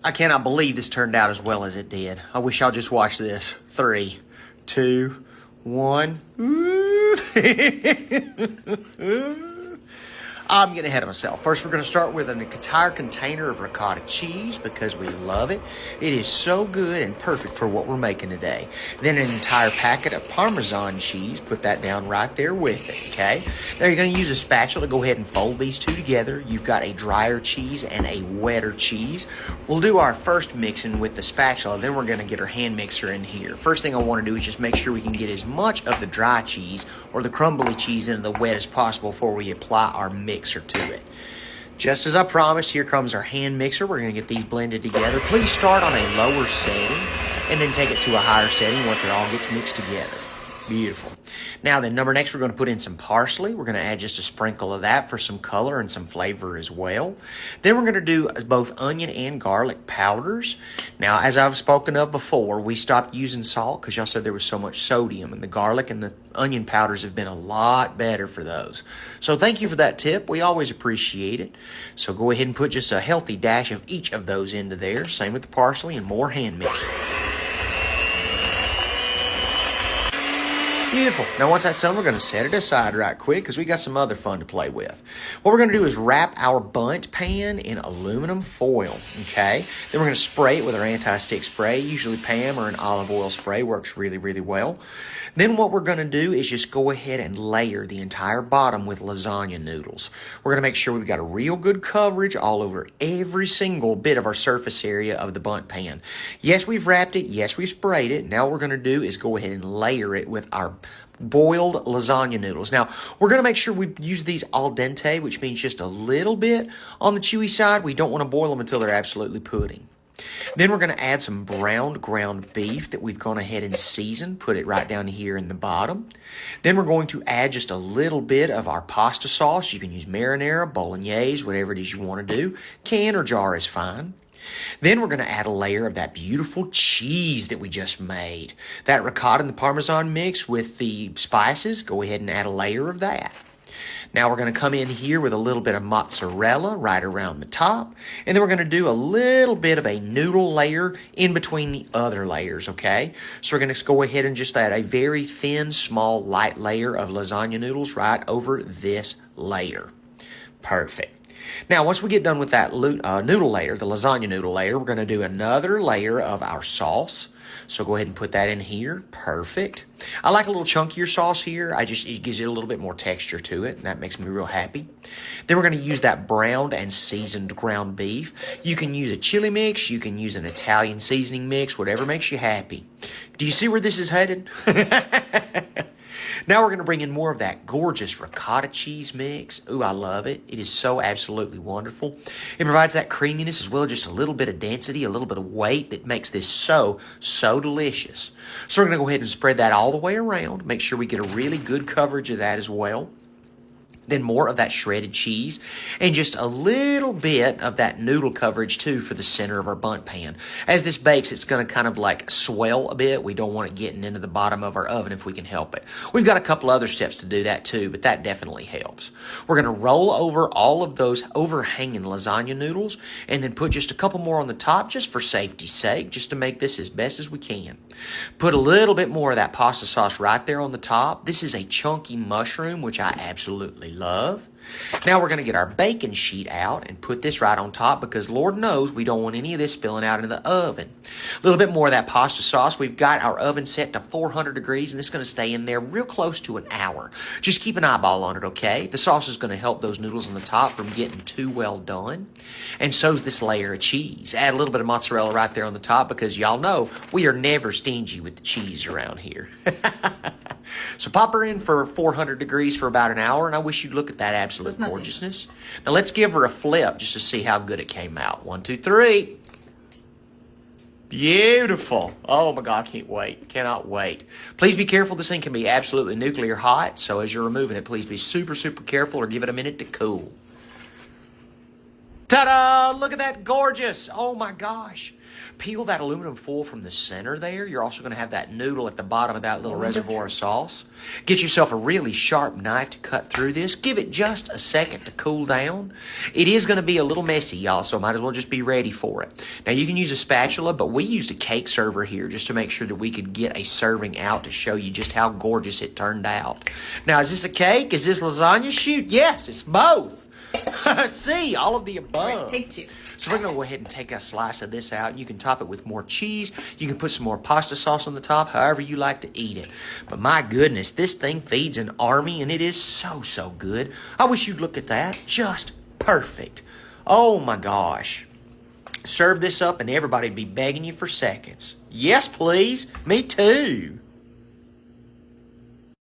I cannot believe this turned out as well as it did. I wish y'all just watched this. 3, 2, 1. I'm getting ahead of myself. First, we're going to start with an entire container of ricotta cheese because we love it. It is so good and perfect for what we're making today. Then an entire packet of Parmesan cheese. Put that down right there with it, okay? Now, you're going to use a spatula to go ahead and fold these two together. You've got a drier cheese and a wetter cheese. We'll do our first mixing with the spatula. Then we're going to get our hand mixer in here. First thing I want to do is just make sure we can get as much of the dry cheese or the crumbly cheese into the wet as possible before we apply our mixer to it. Just as I promised, here comes our hand mixer. We're going to get these blended together. Please start on a lower setting and then take it to a higher setting once it all gets mixed together. Beautiful. Now then, next we're going to put in some parsley. We're going to add just a sprinkle of that for some color and some flavor as well. Then we're going to do both onion and garlic powders. Now, as I've spoken of before, we stopped using salt because y'all said there was so much sodium, and the garlic and the onion powders have been a lot better for those. So thank you for that tip. We always appreciate it. So go ahead and put just a healthy dash of each of those into there. Same with the parsley and more hand mixing. Beautiful. Now, once that's done, we're going to set it aside right quick because we got some other fun to play with. What we're going to do is wrap our bundt pan in aluminum foil, okay? Then we're going to spray it with our anti-stick spray. Usually Pam or an olive oil spray works really, really well. Then what we're going to do is just go ahead and layer the entire bottom with lasagna noodles. We're going to make sure we've got a real good coverage all over every single bit of our surface area of the bundt pan. Yes, we've wrapped it. Yes, we've sprayed it. Now what we're going to do is go ahead and layer it with our boiled lasagna noodles. Now, we're going to make sure we use these al dente, which means just a little bit on the chewy side. We don't want to boil them until they're absolutely pudding. Then we're going to add some browned ground beef that we've gone ahead and seasoned. Put it right down here in the bottom. Then we're going to add just a little bit of our pasta sauce. You can use marinara, bolognese, whatever it is you want to do. Can or jar is fine. Then we're going to add a layer of that beautiful cheese that we just made. That ricotta and the Parmesan mix with the spices, go ahead and add a layer of that. Now we're going to come in here with a little bit of mozzarella right around the top. And then we're going to do a little bit of a noodle layer in between the other layers, okay? So we're going to go ahead and just add a very thin, small, light layer of lasagna noodles right over this layer. Perfect. Now, once we get done with that noodle layer, the lasagna noodle layer, we're going to do another layer of our sauce. So go ahead and put that in here. Perfect. I like a little chunkier sauce here. It gives it a little bit more texture to it, and that makes me real happy. Then we're going to use that browned and seasoned ground beef. You can use a chili mix. You can use an Italian seasoning mix, whatever makes you happy. Do you see where this is headed? Now we're going to bring in more of that gorgeous ricotta cheese mix. Ooh, I love it. It is so absolutely wonderful. It provides that creaminess as well as just a little bit of density, a little bit of weight that makes this so delicious. So we're going to go ahead and spread that all the way around. Make sure we get a really good coverage of that as well. Then more of that shredded cheese and just a little bit of that noodle coverage too for the center of our bundt pan. As this bakes, it's going to kind of like swell a bit. We don't want it getting into the bottom of our oven if we can help it. We've got a couple other steps to do that too, but that definitely helps. We're going to roll over all of those overhanging lasagna noodles and then put just a couple more on the top just for safety's sake, just to make this as best as we can. Put a little bit more of that pasta sauce right there on the top. This is a chunky mushroom, which I absolutely love. Now we're going to get our bacon sheet out and put this right on top because Lord knows we don't want any of this spilling out into the oven. A little bit more of that pasta sauce. We've got our oven set to 400 degrees and it's going to stay in there real close to an hour. Just keep an eyeball on it, okay? The sauce is going to help those noodles on the top from getting too well done. And so's this layer of cheese. Add a little bit of mozzarella right there on the top because y'all know we are never stingy with the cheese around here. So pop her in for 400 degrees for about an hour, and I wish you'd look at that absolute gorgeousness. Now let's give her a flip just to see how good it came out. 1, 2, 3. Beautiful. Oh my God, I can't wait. Cannot wait. Please be careful. This thing can be absolutely nuclear hot, so as you're removing it, please be super careful or give it a minute to cool. Ta-da! Look at that, gorgeous. Oh my gosh. Peel that aluminum foil from the center there. You're also going to have that noodle at the bottom of that little reservoir of sauce. Get yourself a really sharp knife to cut through this. Give it just a second to cool down. It is going to be a little messy, y'all, so might as well just be ready for it. Now, you can use a spatula, but we used a cake server here just to make sure that we could get a serving out to show you just how gorgeous it turned out. Now, is this a cake? Is this lasagna? Shoot, yes, it's both. See, all of the above. Right, take two. So we're going to go ahead and take a slice of this out. You can top it with more cheese. You can put some more pasta sauce on the top, however you like to eat it. But my goodness, this thing feeds an army, and it is so, so good. I wish you'd look at that. Just perfect. Oh, my gosh. Serve this up, and everybody would be begging you for seconds. Yes, please. Me too.